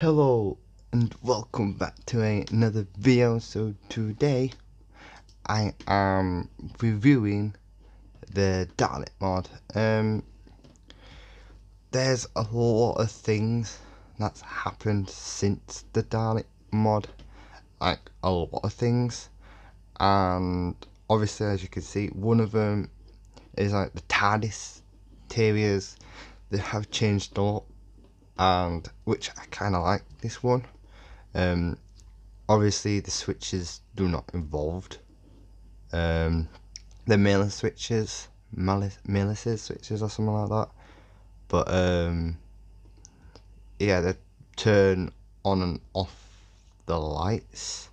Hello and welcome back to another video. So today I am reviewing the Dalek mod. There's a lot of things that's happened since the Dalek mod, like a lot of things, and obviously as you can see, one of them is like the TARDIS interiors. They have changed a lot, and which I kind of like this one. Obviously the switches do not involved. The Miller switches, Melis's switches or something like that. But yeah, they turn on and off the lights,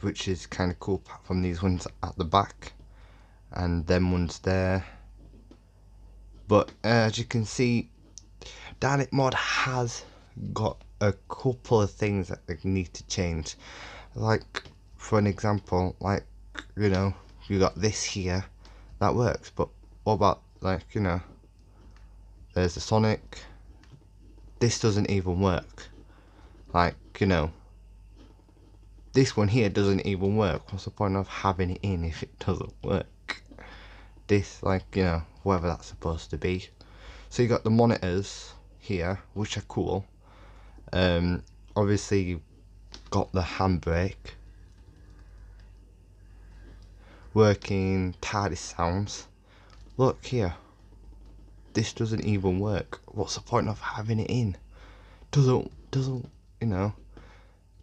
which is kind of cool. Apart from these ones at the back and them ones there. But as you can see, Dalek mod has got a couple of things that they need to change. Like, for an example, like, you know, you got this here, that works, but what about, like, you know, there's the Sonic, this doesn't even work. Like, you know, this one here doesn't even work. What's the point of having it in if it doesn't work? This, like, you know, whatever that's supposed to be. So you got the monitors here, which are cool. Obviously you got the handbrake, working TARDIS sounds. Look here, this doesn't even work. What's the point of having it in? Doesn't you know,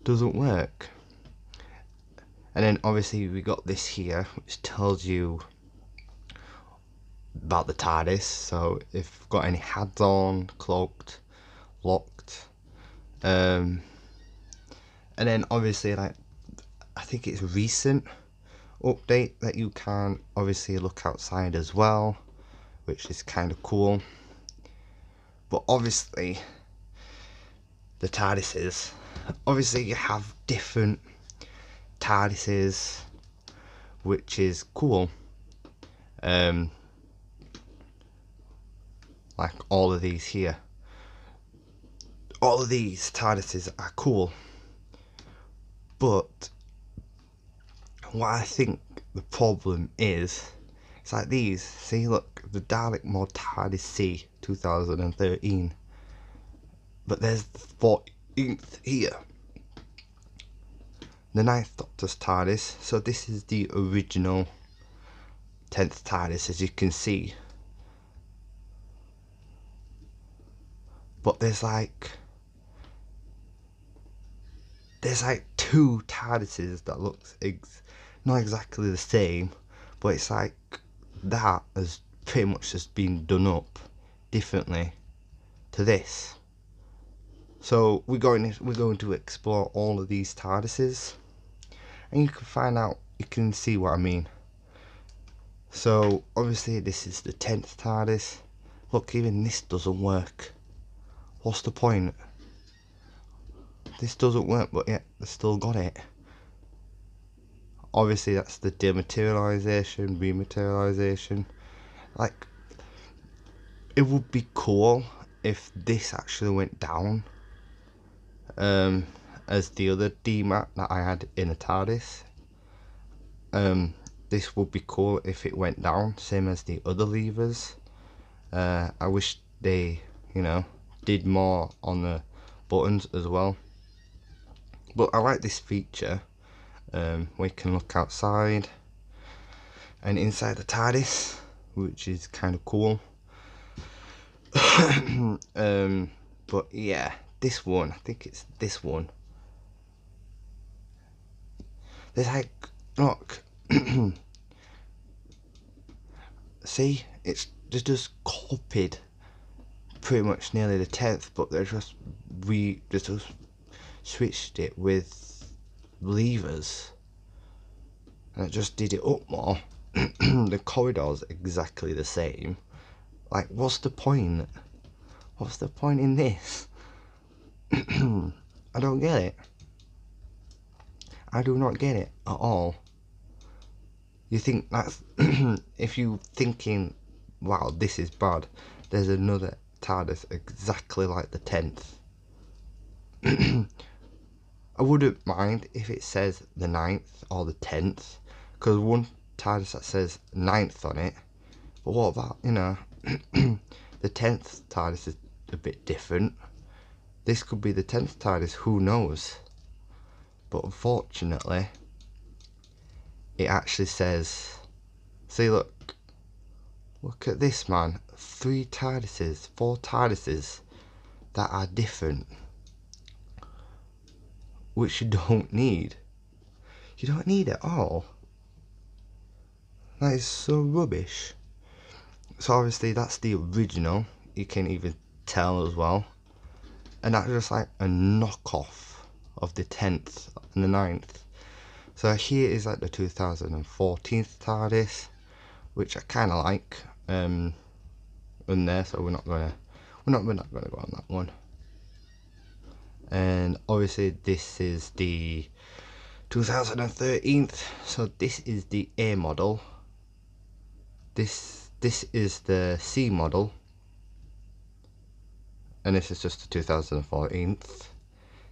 doesn't work. And then obviously we got this here, which tells you about the TARDIS. So if you've got any HUDs on, cloaked, locked, and then obviously, like, I think it's a recent update that you can obviously look outside as well, which is kind of cool. But obviously the TARDISes, obviously you have different TARDISes, which is cool. Like all of these here, all of these TARDISes are cool, but what I think the problem is, it's like these. See, look, the Dalek mod TARDIS C 2013, but there's the 14th here, the 9th Doctor's TARDIS. So this is the original 10th TARDIS, as you can see. But there's like two TARDISes that looks not exactly the same, but it's like that has pretty much just been done up differently to this. So we're going to explore all of these TARDISes, and you can find out, you can see what I mean. So obviously this is the 10th TARDIS. Look, even this doesn't work. What's the point? This doesn't work, but yet they still got it. Obviously that's the dematerialization, rematerialization. Like, it would be cool if this actually went down, as the other demat that I had in a TARDIS. This would be cool if it went down, same as the other levers. I wish they, you know, did more on the buttons as well. But I like this feature, where you can look outside and inside the TARDIS, which is kind of cool. But yeah, this one, I think it's this one. There's like, look, see, they just copied pretty much nearly the 10th, but they just switched it with levers, and it just did it up more. The corridor's exactly the same. Like, what's the point? What's the point in this? I don't get it. I do not get it at all. You think that's if you thinking, wow, this is bad, there's another TARDIS exactly like the 10th. I wouldn't mind if it says the 9th or the 10th, because one TARDIS that says 9th on it, but what about, you know, the 10th TARDIS is a bit different. This could be the 10th TARDIS, who knows? But unfortunately, it actually says, see, look at this, man, 3 TARDISes, 4 TARDISes that are different, which you don't need. You don't need it all. That is so rubbish. So obviously that's the original, you can even tell as well. And that's just like a knockoff of the 10th and the 9th. So here is like the 2014 TARDIS, which I kind of like. In there, so we're not gonna go on that one. And obviously this is the 2013, so this is the A model. This is the C model, and this is just the 2014.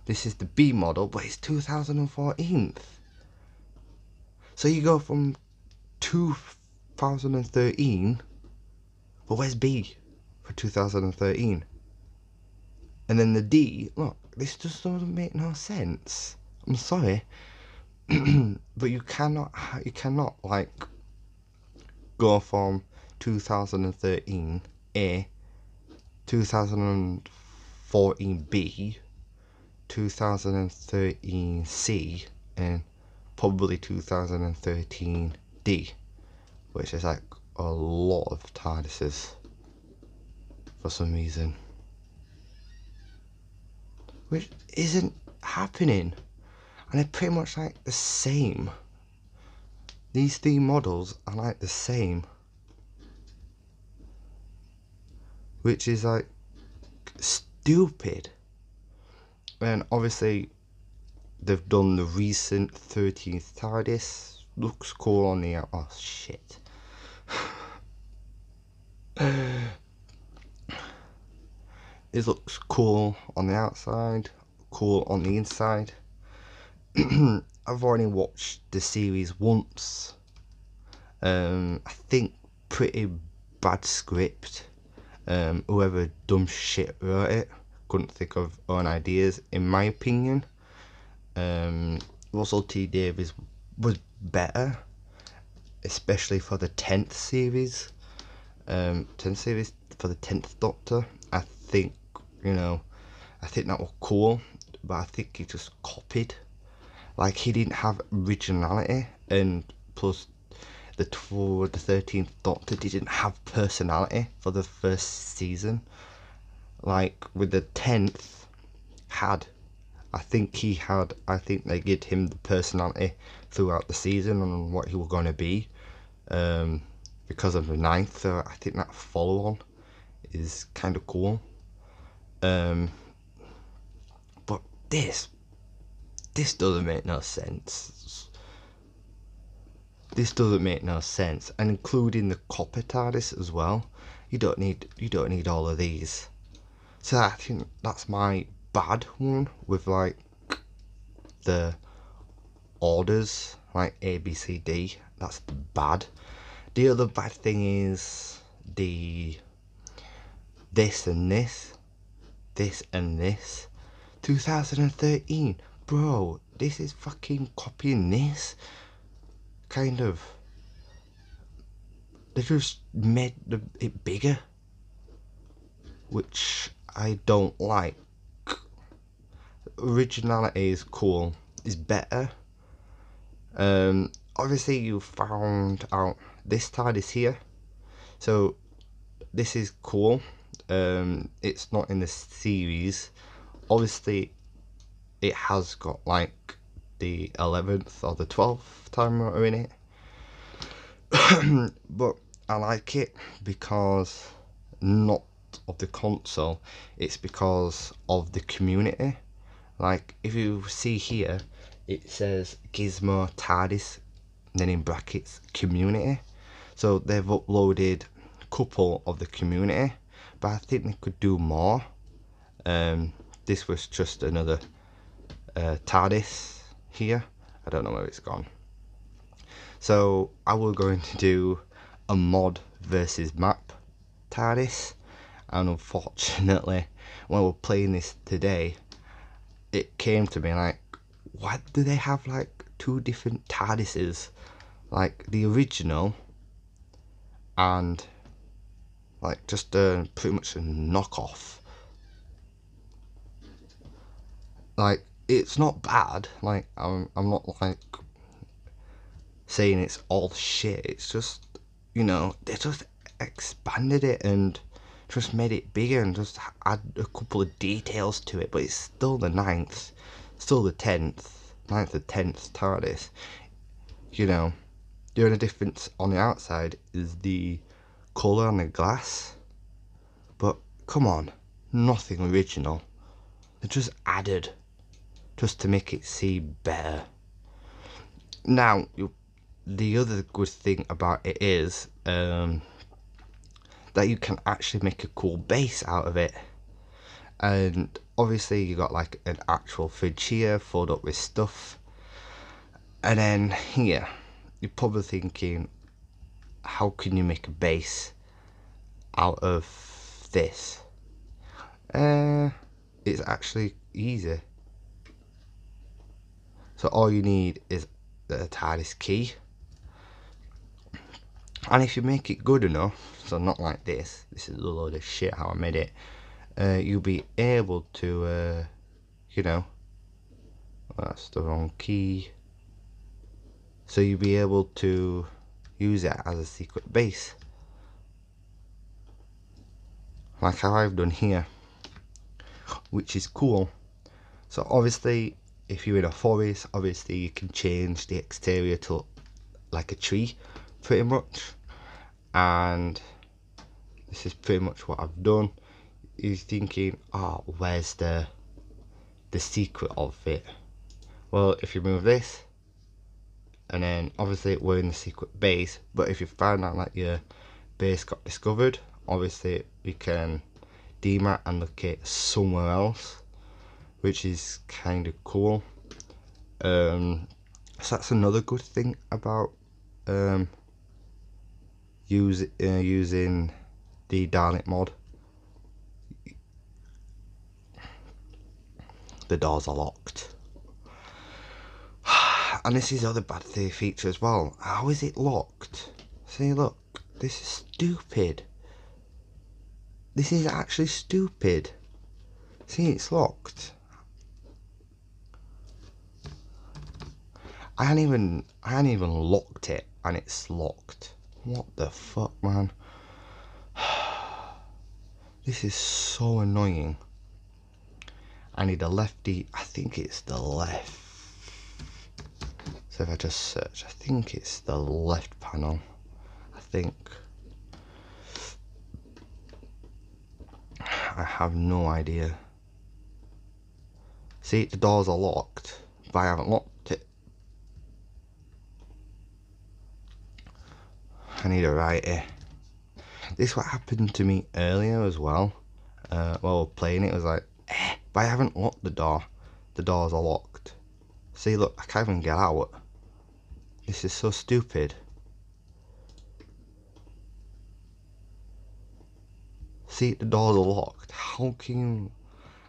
This is the B model, but it's 2014. So you go from 2013, but where's B for 2013? And then the D, look, this just doesn't make no sense. I'm sorry, but you cannot like go from 2013 A, 2014 B, 2013 C, and probably 2013 D, which is like a lot of TARDISes for some reason, which isn't happening, and they're pretty much like the same. These 3 models are like the same, which is like stupid. And obviously they've done the recent 13th TARDIS, looks cool on the oh shit. It looks cool on the outside, cool on the inside. I've already watched the series once. I think pretty bad script. Whoever dumb shit wrote it couldn't think of own ideas, in my opinion. Russell T Davies was better, especially for the 10th series. 10th series for the 10th Doctor. I think, you know, I think that was cool, but I think he just copied. Like, he didn't have originality, and plus the 13th Doctor didn't have personality for the first season. Like with the 10th I think they gave him the personality throughout the season and what he was going to be, because of the 9th. So I think that follow on is kind of cool. But this doesn't make no sense. This doesn't make no sense, and including the copper TARDIS as well. You don't need all of these. So I think that's my bad one with like the orders, like A, B, C, D. That's bad. The other bad thing is this and this 2013, bro, this is fucking copying this. Kind of. They just made it bigger, which I don't like. Originality is cool, is better. Obviously you found out this TARDIS here, so this is cool. It's not in the series. Obviously it has got like the 11th or the 12th Time Lord in it. But I like it because not of the console, it's because of the community. Like if you see here, it says Gizmo TARDIS, then in brackets community. So they've uploaded a couple of the community, but I think they could do more. This was just another TARDIS here. I don't know where it's gone. So I was going to do a mod versus map TARDIS, and unfortunately when we're playing this today, it came to me like, why do they have like two different TARDISes? Like the original and like just pretty much a knockoff. Like, it's not bad, like I'm not like saying it's all shit, it's just, you know, they just expanded it and just made it bigger and just add a couple of details to it, but it's still the 9th, still the 10th, 9th or 10th TARDIS. You know, the only difference on the outside is the colour on the glass, but come on, nothing original. They just added just to make it seem better. Now, the other good thing about it is that you can actually make a cool base out of it. And obviously you got like an actual fridge here filled up with stuff, and then here you're probably thinking, how can you make a base out of this? It's actually easy. So all you need is the TARDIS key, and if you make it good enough, so not like this is a load of shit how I made it, you'll be able to you know, that's the wrong key, so you'll be able to use it as a secret base, like how I've done here, which is cool. So obviously if you're in a forest, obviously you can change the exterior to look like a tree pretty much, and this is pretty much what I've done. You're thinking, oh, where's the secret of it? Well, if you move this, and then obviously we're in the secret base, but if you find out that your base got discovered, obviously we can demat and locate somewhere else, which is kind of cool. So that's another good thing about using the Dalek mod. The doors are locked. And this is the other bad thing feature as well. How is it locked? See, look, this is stupid. This is actually stupid. See, it's locked. I hadn't even locked it and it's locked. What the fuck, man? This is so annoying. I need a lefty. I think it's the left. So if I just search, I think it's the left panel. I think. I have no idea. See, the doors are locked, but I haven't locked it. I need a righty. This is what happened to me earlier as well. While we're playing it was like, but I haven't locked the door. The doors are locked. See, look, I can't even get out. This is so stupid. See, the doors are locked. How can you...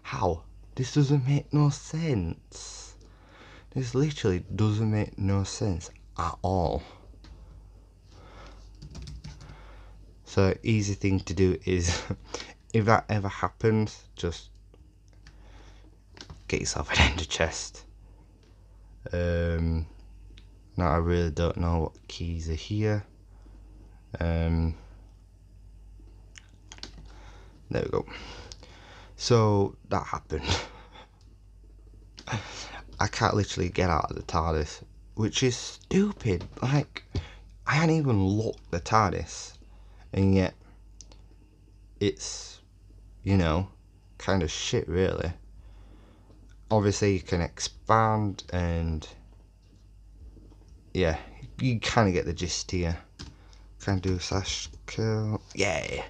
How? This doesn't make no sense. This literally doesn't make no sense at all. So, easy thing to do is, if that ever happens, just get yourself an ender chest. Now I really don't know what keys are here. There we go. So that happened. I can't literally get out of the TARDIS, which is stupid. Like, I hadn't even locked the TARDIS, and yet it's, you know, kind of shit really. Obviously you can expand, and yeah, you kind of get the gist here. Can do slash kill, yeah.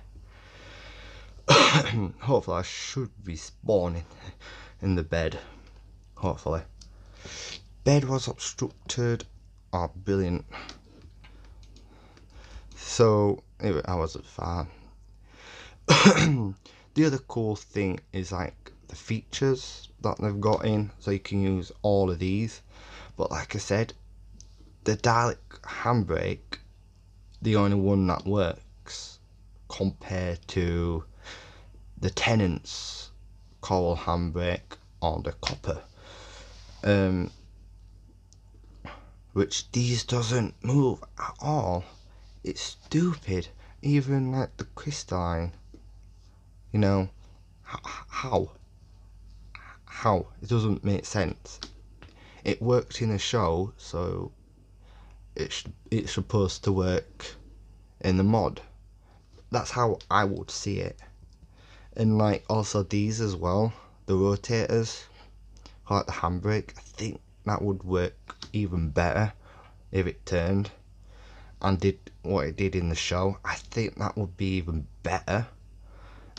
Hopefully I should be spawning in the bed. Hopefully. Bed was obstructed. Oh, brilliant. So, anyway, I wasn't far. The other cool thing is like the features that they've got in, so you can use all of these. But like I said, the Dalek handbrake, the only one that works compared to the Tenant's coral handbrake or the copper, which these doesn't move at all. It's stupid. Even like the crystalline, you know, how it doesn't make sense. It worked in the show, so it's supposed to work in the mod. That's how I would see it. And like also these as well, the rotators, like the handbrake, I think that would work even better if it turned and did what it did in the show. I think that would be even better.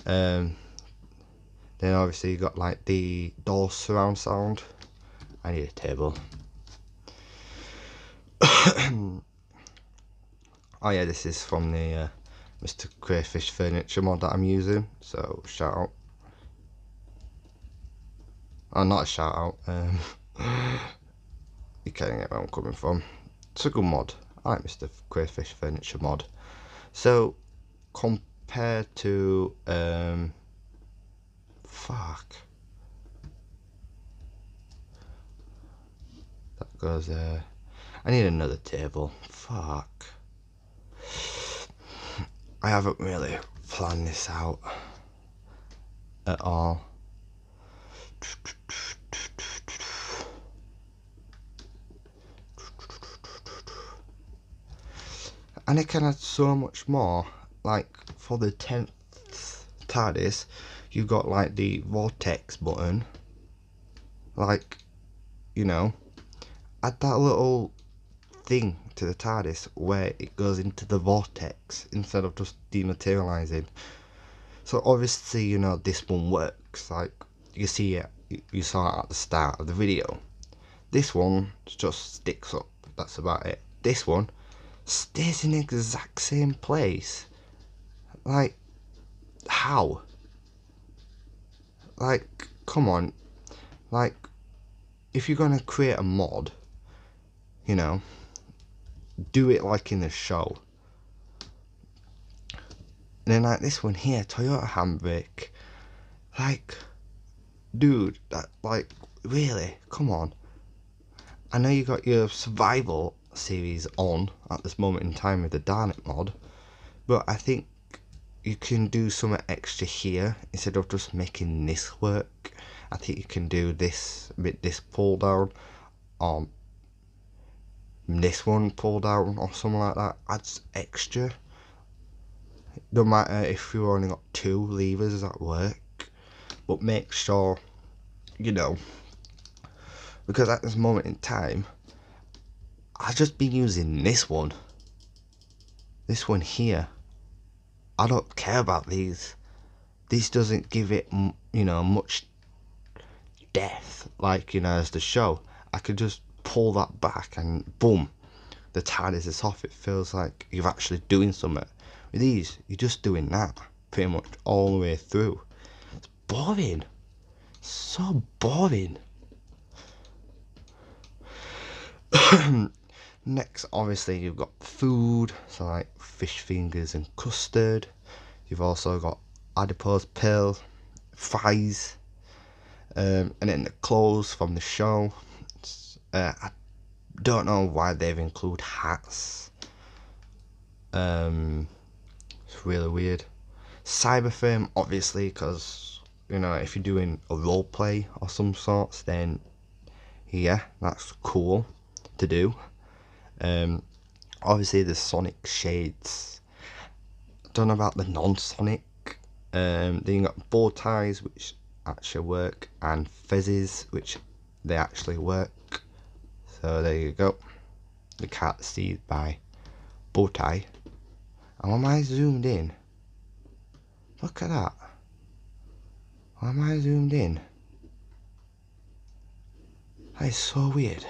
Then obviously you got like the door surround sound. I need a table. Oh yeah, this is from the Mr. Crayfish furniture mod that I'm using, so shout out. Oh, not a shout out. You can't get where I'm coming from. It's a good mod. I like Mr. Crayfish furniture mod. So compared to fuck. That goes there. I need another table. Fuck. I haven't really planned this out at all. And it can add so much more. Like for the 10th TARDIS, you've got like the vortex button. Like, you know, add that little thing to the TARDIS where it goes into the vortex instead of just dematerializing. So obviously, you know, this one works. Like you see it, you saw it at the start of the video. This one just sticks up. That's about it. This one stays in the exact same place. Like, how? Like, come on. Like, if you're gonna create a mod, you know, do it like in the show. And then like this one here, Toyota handbrake. Like, dude, that, like, really? Come on. I know you got your survival series on at this moment in time with the Dalek mod, but I think you can do something extra here instead of just making this work. I think you can do this with this pull down, or this one pull down, or something like that. Adds extra. No matter if you only got 2 levers at work, but make sure, you know, because at this moment in time, I've just been using this one here. I don't care about these. This doesn't give it, you know, much depth like, you know, as the show. I could just pull that back and boom, the TARDIS is off. It feels like you're actually doing something. With these, you're just doing that pretty much all the way through. It's boring. So boring. Next, obviously, you've got food, so like fish fingers and custard. You've also got adipose pill, fries, and then the clothes from the show. I don't know why they've included hats. It's really weird. Cyberframe, obviously, because, you know, if you're doing a role play or some sorts, then yeah, that's cool to do. Obviously the Sonic shades. Don't know about the non-Sonic. Then you got bow ties, which actually work, and fezzes, which they actually work. So there you go. You can't see by bow tie. And when I zoomed in, look at that. Why am I zoomed in? That is so weird.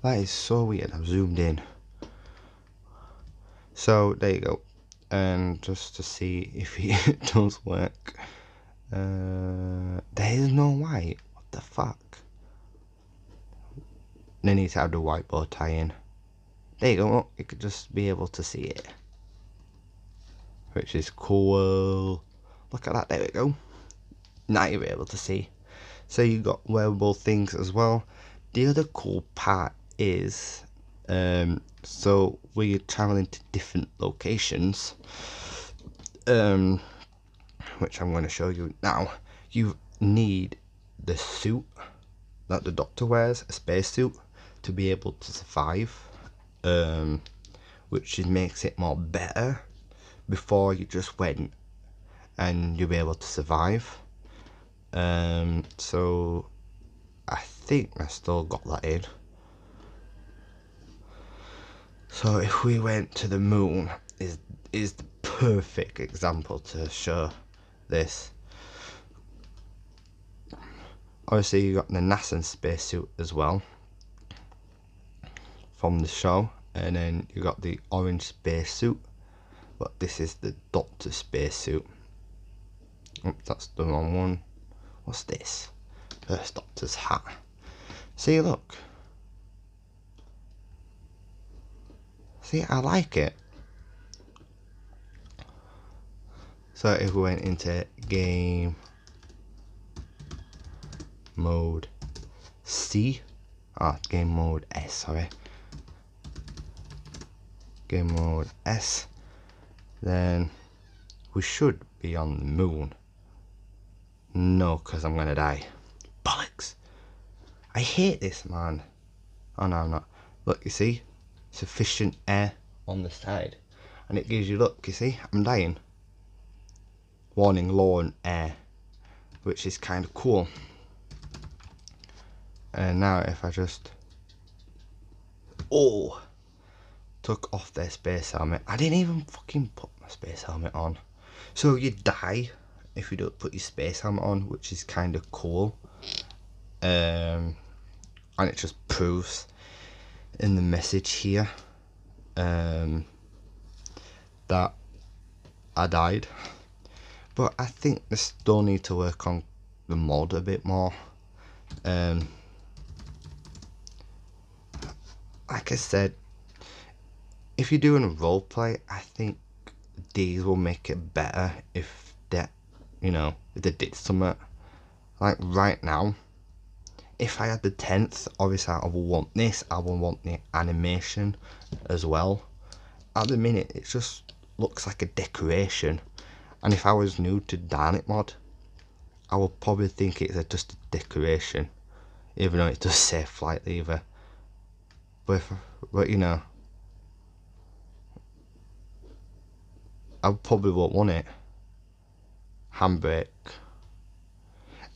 That is so weird. I've zoomed in. So there you go. And just to see if it does work. There is no white. What the fuck? They need to have the white bow tie in. There you go. You could just be able to see it, which is cool. Look at that. There we go. Now you're able to see. So you got wearable things as well. The other cool part is, so we're traveling to different locations, which I'm going to show you now. You need the suit that the Doctor wears, a spacesuit, to be able to survive, which makes it more better. Before you just went and you'll be able to survive. So I think I still got that in. So if we went to the moon, is the perfect example to show this. Obviously you got the NASA spacesuit as well from the show, and then you got the orange spacesuit, but this is the Doctor spacesuit. Oops, that's the wrong one. What's this? First Doctor's hat. See, look. See, I like it. So if we went into game mode C, game mode S, sorry. Game mode S, then we should be on the moon. No, because I'm gonna die. Bollocks! I hate this, man. Oh no, I'm not. Look, you see? Sufficient air on the side. And it gives you, look, you see? I'm dying. Warning, low on air. Which is kind of cool. And now if I just... Oh! Took off their space helmet. I didn't even fucking put my space helmet on. So you die if you don't put your space helmet on, which is kind of cool. And it just proves in the message here that I died. But I think they still need to work on the mod a bit more. Like I said, if you're doing a roleplay, I think these will make it better if they, if they did something. Like right now, if I had the 10th, obviously I will want this, I will want the animation as well. At the minute, it just looks like a decoration. And if I was new to Dalek mod, I would probably think it's just a decoration. Even though it does say flight lever. But I probably won't want it. Handbrake.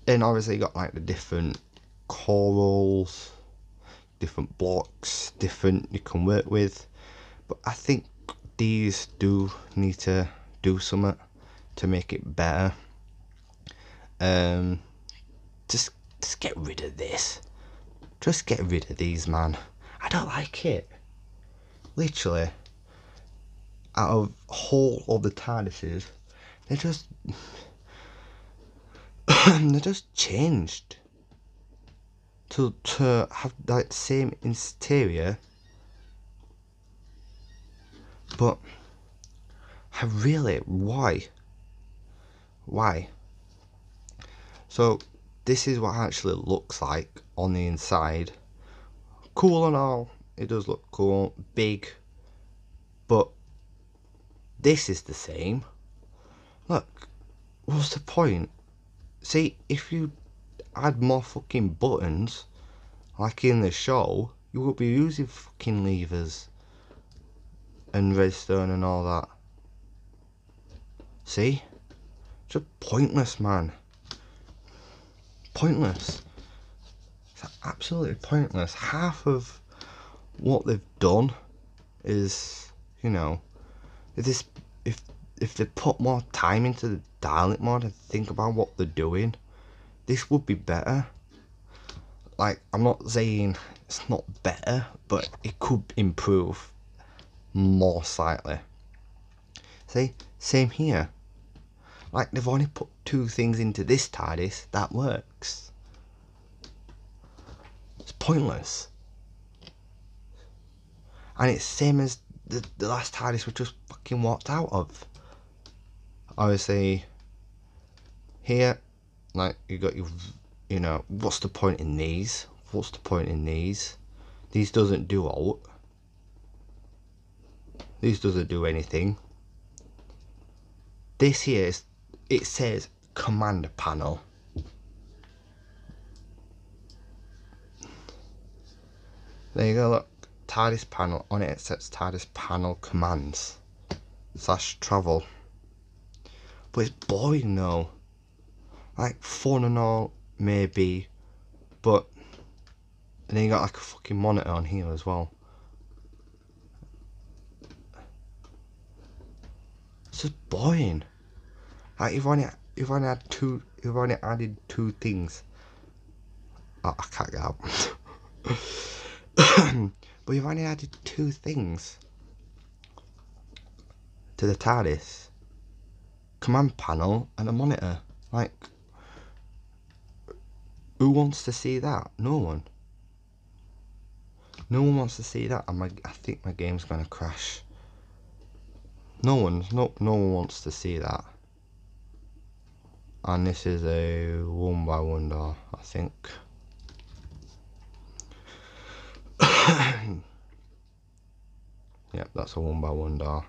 Then obviously you got like the different corals, different blocks, different you can work with. But I think these do need to do something to make it better. Just get rid of this. Just get rid of these, man. I don't like it. Literally, out of whole of the TARDISes, they just they just changed to have that same interior, but why? So this is what it actually looks like on the inside. Cool and all, it does look cool, big, but this is the same. Look, what's the point? See, if you add more fucking buttons, like in the show, you would be using fucking levers and redstone and all that. See? Just pointless, man. Pointless. absolutely pointless. Half of what they've done is, you know, if they put more time into the Dalek mod and think about what they're doing, this would be better. Like, I'm not saying it's not better, but it could improve more slightly. See, same here. Like, they've only put 2 things into this TARDIS that works. It's pointless. And it's same as the last TARDIS we just fucking walked out of. Obviously, here, like, you got your, you know, what's the point in these? What's the point in these? These doesn't do alt. These doesn't do anything. This here is, it says command panel. There you go, look. TARDIS panel. On it says TARDIS panel commands / travel. But it's boring though. Like, fun and all, maybe. But and then you got like a fucking monitor on here as well. It's just boring. Like, you've only added 2 things. Oh, I can't get out. But you've only added 2 things to the TARDIS. Command panel and a monitor. Like, who wants to see that? No one. No one wants to see that. And I think my game's gonna crash. No one wants to see that. And this is a 1x1 door, I think. Yep, that's a 1x1 door.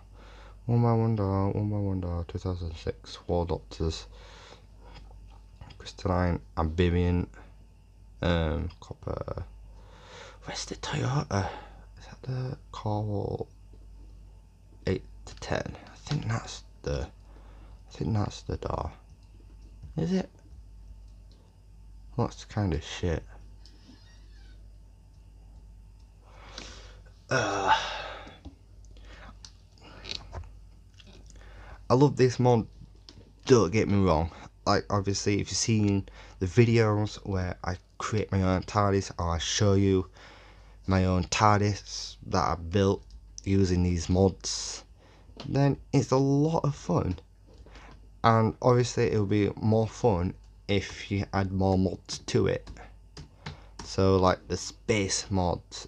1x1 door, 1x1 door, 2006, War Doctors, Crystalline, Amphibian, Copper. Where's the Toyota? Is that the Call 8 to 10? I think that's the door. Is it? Looks kind of shit. I love this mod, don't get me wrong. Like, obviously, if you've seen the videos where I create my own TARDIS, or I show you my own TARDIS that I built using these mods, then it's a lot of fun. And obviously it'll be more fun if you add more mods to it. So like the space mods,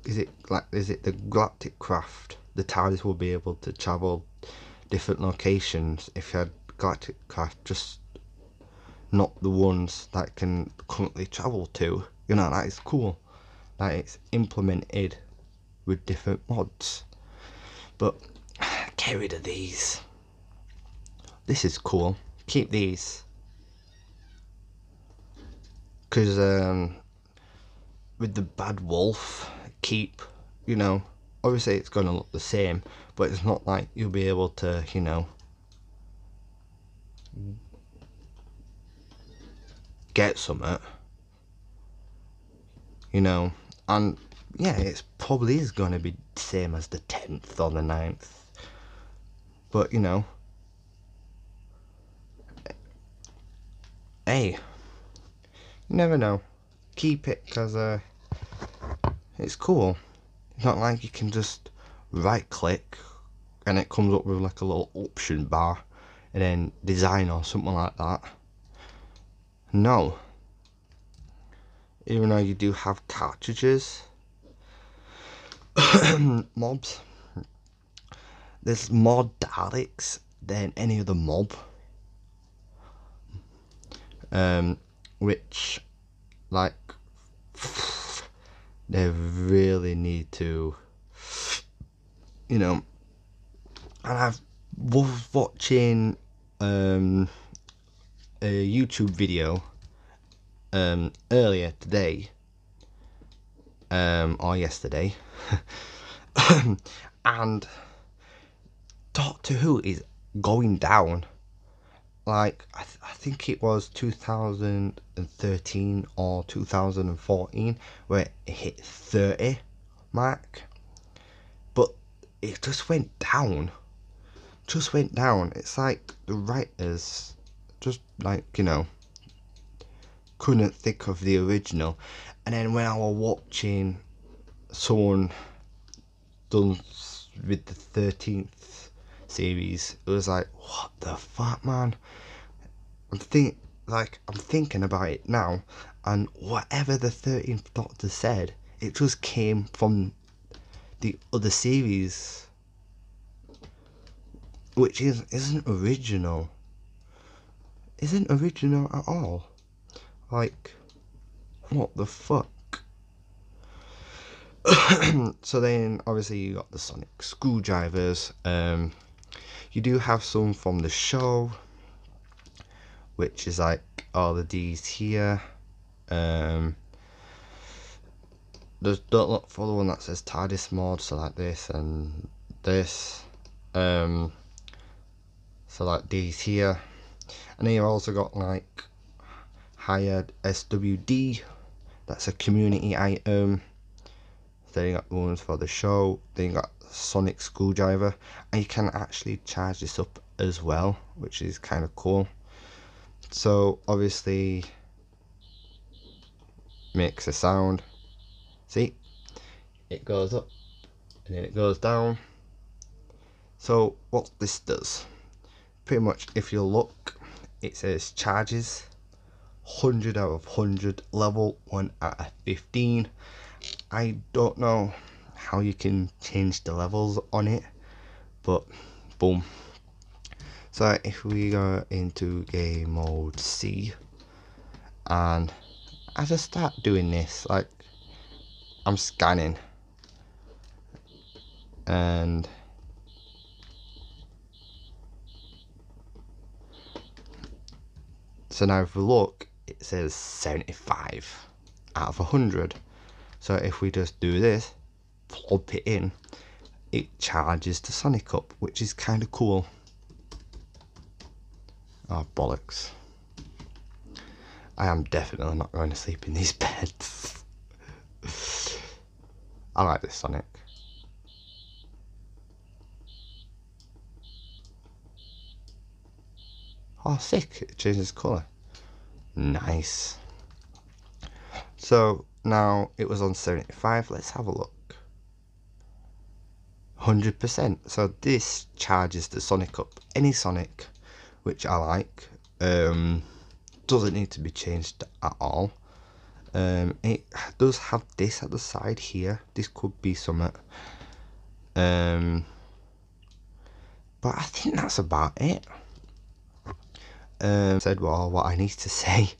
is it the Galactic Craft? The TARDIS will be able to travel different locations if you had Galactic Craft, just not the ones that can currently travel to. You know, that is cool. That it's implemented with different mods. But get rid of these. This is cool. Keep these. Because with the Bad Wolf, keep, you know, obviously it's going to look the same, but it's not like you'll be able to, you know, get something, you know. And yeah, it probably is going to be the same as the 10th or the 9th, but you know, hey, you never know. Keep it, because it's cool. It's not like you can just right click and it comes up with like a little option bar and then design or something like that. No. Even though you do have cartridges, mobs, there's more Daleks than any other mob. Which, like, they really need to, you know. And I was watching a YouTube video earlier today, or yesterday, and Doctor Who is going down, like I think it was 2013 or 2014 where it hit 30 mark, but it just went down. It's like the writers just, like, you know, couldn't think of the original. And then when I was watching someone done with the 13th series, it was like, what the fuck, man? I'm thinking about it now, and whatever the 13th Doctor said, it just came from the other series, which isn't original. Isn't original at all. Like, what the fuck? So then, obviously, you got the sonic screwdrivers. You do have some from the show, which is like all of these here. Just don't look for the one that says TARDIS mode, so like this and this. So like these here. And then you've also got like hired SWD, that's a community item. Then you got the ones for the show. Then you got sonic screwdriver, and you can actually charge this up as well, which is kind of cool. So obviously makes a sound. See, it goes up and then it goes down. So what this does, pretty much, if you look, it says charges 100 out of 100, level 1 out of 15. I don't know how you can change the levels on it, but boom. So if we go into game mode C, and I just start doing this, like I'm scanning, and so now if we look, it says 75 out of 100. So if we just do this, plop it in, it charges the Sonic up, which is kind of cool. Oh, bollocks. I am definitely not going to sleep in these beds. I like this Sonic. Oh, sick, it changes colour. Nice. So now it was on 75, let's have a look. 100%. So this charges the Sonic up. Any Sonic, which I like, doesn't need to be changed at all. It does have this at the side here. This could be something. But I think that's about it. Said what I need to say.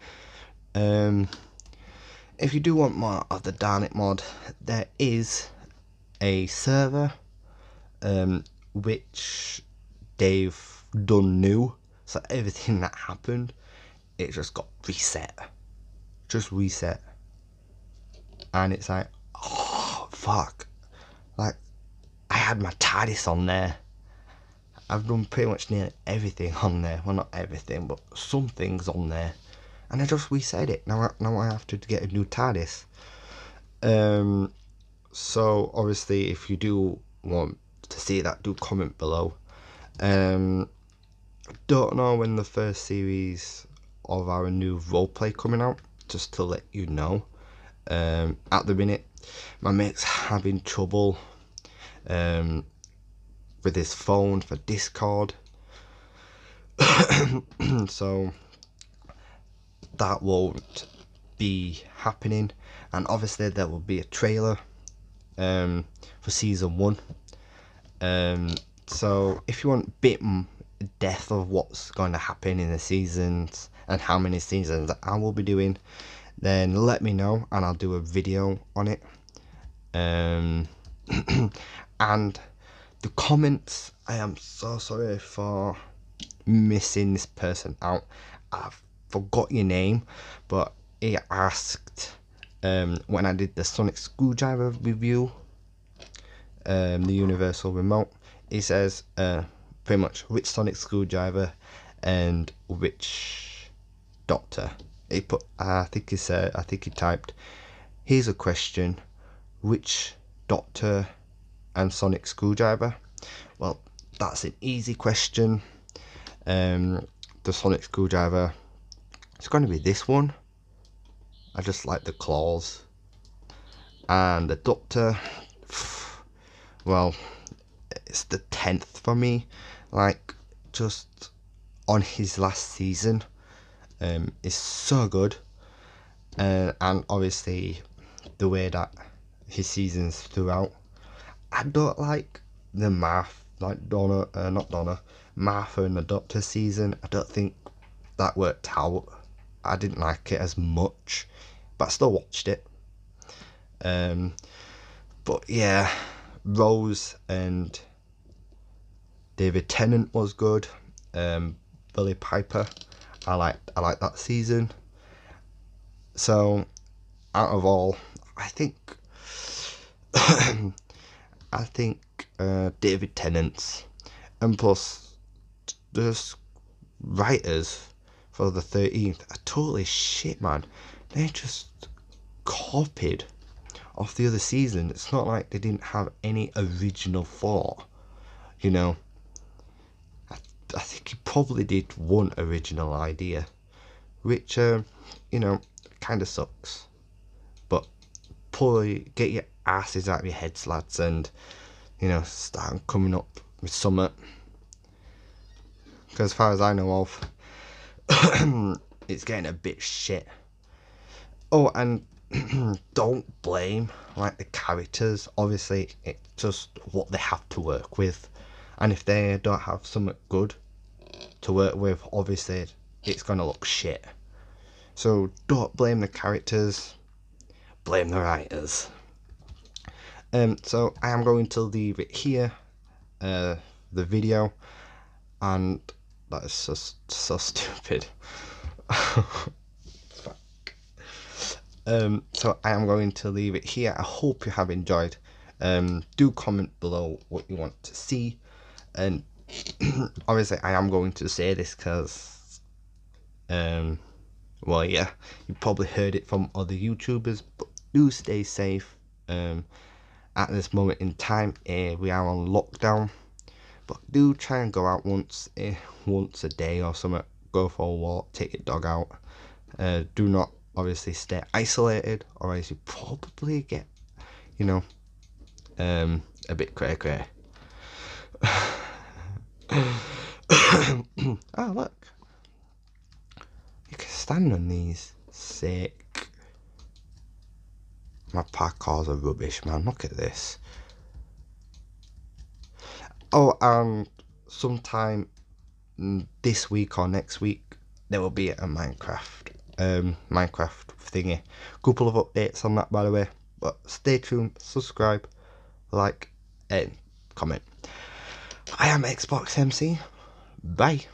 If you do want more of the Dalek mod, there is a server which they've done new, so everything that happened, it just got reset, and it's like, oh fuck, like I had my TARDIS on there. I've done pretty much nearly everything on there. Well, not everything, but some things on there, and I just reset it. Now I have to get a new TARDIS. So obviously, if you do want to see that, do comment below. Don't know when the first series of our new roleplay coming out, just to let you know. At the minute, my mate's having trouble with his phone for Discord. So that won't be happening, and obviously there will be a trailer for season 1. So if you want a bit depth of what's going to happen in the seasons and how many seasons I will be doing, then let me know and I'll do a video on it. And the comments, I am so sorry for missing this person out. I forgot your name, but he asked when I did the sonic screwdriver review, the universal remote, he says pretty much, which sonic screwdriver and which doctor. He put, I think he typed, here's a question, which doctor and sonic screwdriver? Well, that's an easy question. The sonic screwdriver, it's going to be this one. I just like the claws. And the doctor, well, it's the 10th for me. Like, just on his last season, is so good. And obviously the way that his seasons throughout. I don't like the Martha and the Doctor season. I don't think that worked out. I didn't like it as much, but I still watched it. But yeah, Rose and David Tennant was good. Billy Piper, I like that season. So out of all, I think David Tennant's, and plus the writers for the 13th are totally shit, man. They just copied off the other season. It's not like they didn't have any original thought, you know. I think he probably did one original idea, which you know, kind of sucks. But get your asses out of your heads, lads, and you know, start coming up with something. Because as far as I know of, it's getting a bit shit. Oh, and don't blame like the characters. Obviously, it's just what they have to work with, and if they don't have something good to work with, obviously it's gonna look shit. So don't blame the characters, blame the writers. So I am going to leave it here, the video, and that is so stupid. So I am going to leave it here. I hope you have enjoyed. Do comment below what you want to see, and obviously I am going to say this because well, yeah, you probably heard it from other YouTubers, but do stay safe. At this moment in time, we are on lockdown, but do try and go out once a day or something. Go for a walk, take your dog out. Do not obviously stay isolated, or else you probably get, you know, a bit cray. Oh look, you can stand on these. Sick. My parkours are rubbish, man. Look at this. Oh, and sometime this week or next week there will be a Minecraft thingy. Couple of updates on that, by the way. But stay tuned, subscribe, like, and comment. I am Xbox MC. Bye.